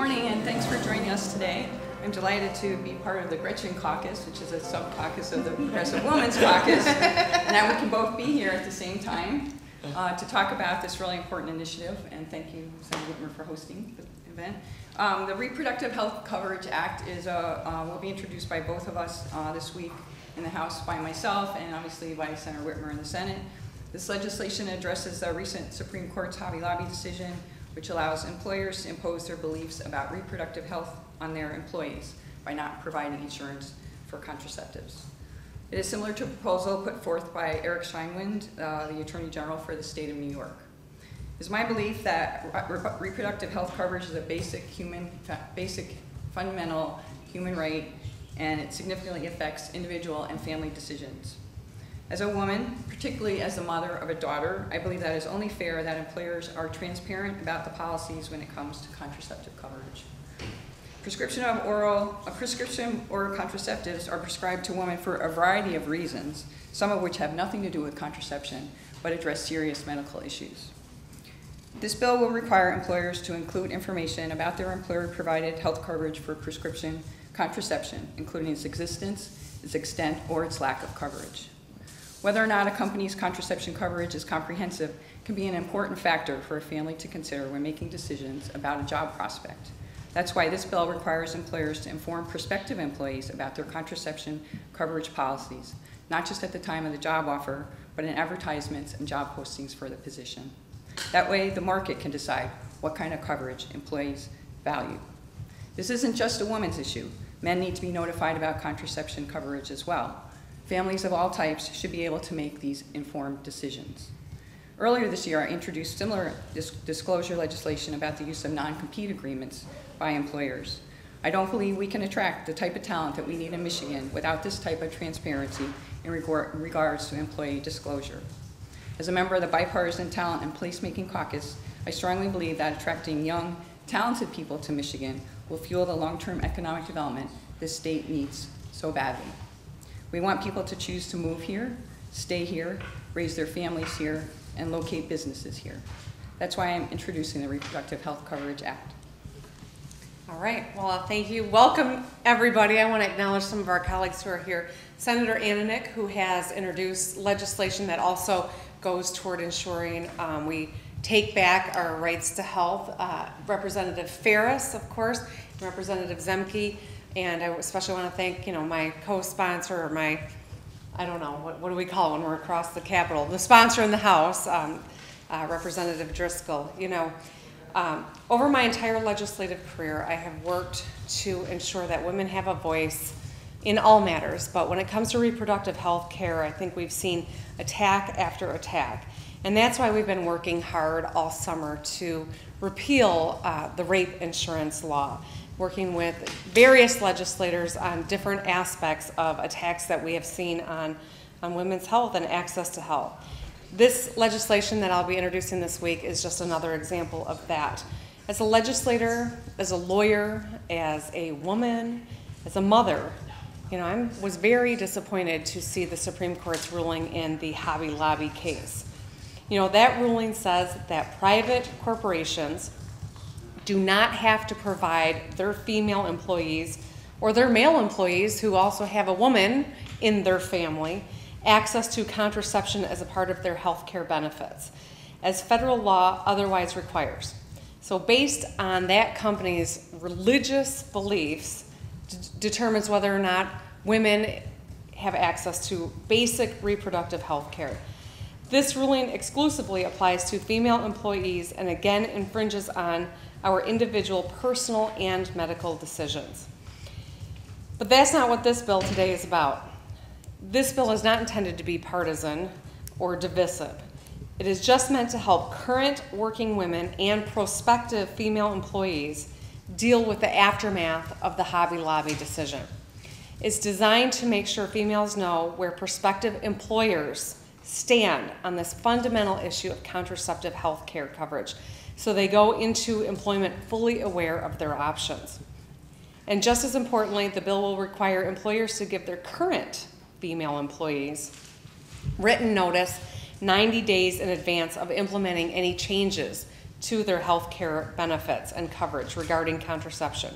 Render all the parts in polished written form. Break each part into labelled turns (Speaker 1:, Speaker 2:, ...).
Speaker 1: morning, and thanks for joining us today. I'm delighted to be part of the Gretchen Caucus, which is a sub-caucus of the Progressive Women's Caucus, and that we can both be here at the same time to talk about this really important initiative. And thank you, Senator Whitmer, for hosting the event. The Reproductive Health Coverage Act is will be introduced by both of us this week in the House by myself and obviously by Senator Whitmer in the Senate. This legislation addresses the recent Supreme Court's Hobby Lobby decision, which allows employers to impose their beliefs about reproductive health on their employees by not providing insurance for contraceptives. It is similar to a proposal put forth by Eric Scheinwind, the Attorney General for the state of New York. It is my belief that reproductive health coverage is a basic fundamental human right, and it significantly affects individual and family decisions. As a woman, particularly as the mother of a daughter, I believe that it is only fair that employers are transparent about the policies when it comes to contraceptive coverage. Prescription oral contraceptives are prescribed to women for a variety of reasons, some of which have nothing to do with contraception, but address serious medical issues. This bill will require employers to include information about their employer-provided health coverage for prescription contraception, including its existence, its extent, or its lack of coverage. Whether or not a company's contraception coverage is comprehensive can be an important factor for a family to consider when making decisions about a job prospect. That's why this bill requires employers to inform prospective employees about their contraception coverage policies, not just at the time of the job offer, but in advertisements and job postings for the position. That way, the market can decide what kind of coverage employees value. This isn't just a woman's issue. Men need to be notified about contraception coverage as well. Families of all types should be able to make these informed decisions. Earlier this year, I introduced similar disclosure legislation about the use of non-compete agreements by employers. I don't believe we can attract the type of talent that we need in Michigan without this type of transparency in regards to employee disclosure. As a member of the Bipartisan Talent and Placemaking Caucus, I strongly believe that attracting young, talented people to Michigan will fuel the long-term economic development this state needs so badly. We want people to choose to move here, stay here, raise their families here, and locate businesses here. That's why I'm introducing the Reproductive Health Coverage Act.
Speaker 2: All right, well, thank you. Welcome, everybody. I want to acknowledge some of our colleagues who are here. Senator Ananich, who has introduced legislation that also goes toward ensuring we take back our rights to health. Representative Ferris, of course, and Representative Zemke. And I especially want to thank, my co-sponsor, or my, I don't know, what do we call it when we're across the Capitol? The sponsor in the House, Representative Driscoll. Over my entire legislative career, I have worked to ensure that women have a voice in all matters. But when it comes to reproductive health care, I think we've seen attack after attack. And that's why we've been working hard all summer to repeal the rape insurance law, working with various legislators on different aspects of attacks that we have seen on women's health and access to health. This legislation that I'll be introducing this week is just another example of that. As a legislator, as a lawyer, as a woman, as a mother, I was very disappointed to see the Supreme Court's ruling in the Hobby Lobby case. That ruling says that private corporations do not have to provide their female employees or their male employees who also have a woman in their family access to contraception as a part of their health care benefits, as federal law otherwise requires. So based on that company's religious beliefs determines whether or not women have access to basic reproductive health care. This ruling exclusively applies to female employees and again infringes on our individual personal and medical decisions. But that's not what this bill today is about. This bill is not intended to be partisan or divisive. It is just meant to help current working women and prospective female employees deal with the aftermath of the Hobby Lobby decision. It's designed to make sure females know where prospective employers stand on this fundamental issue of contraceptive health care coverage, so they go into employment fully aware of their options. And just as importantly, the bill will require employers to give their current female employees written notice 90 days in advance of implementing any changes to their health care benefits and coverage regarding contraception.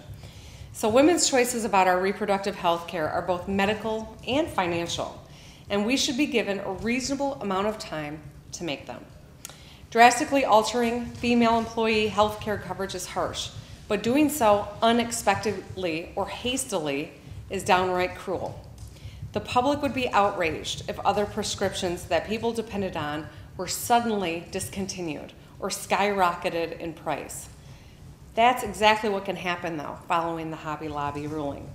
Speaker 2: So women's choices about our reproductive health care are both medical and financial, and we should be given a reasonable amount of time to make them. Drastically altering female employee health care coverage is harsh, but doing so unexpectedly or hastily is downright cruel. The public would be outraged if other prescriptions that people depended on were suddenly discontinued or skyrocketed in price. That's exactly what can happen, though, following the Hobby Lobby ruling.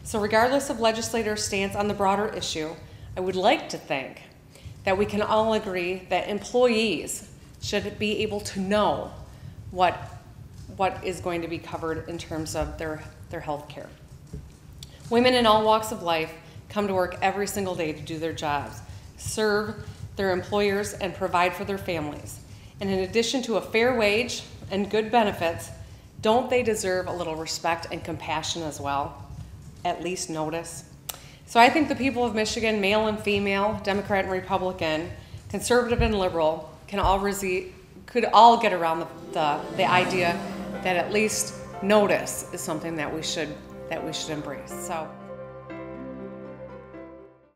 Speaker 2: So regardless of legislators' stance on the broader issue, I would like to think that we can all agree that employees should be able to know what is going to be covered in terms of their health care. Women in all walks of life come to work every single day to do their jobs, serve their employers, and provide for their families. And in addition to a fair wage and good benefits, don't they deserve a little respect and compassion as well? At least notice. So I think the people of Michigan, male and female, Democrat and Republican, conservative and liberal, could all get around the idea that at least notice is something that we should embrace. So.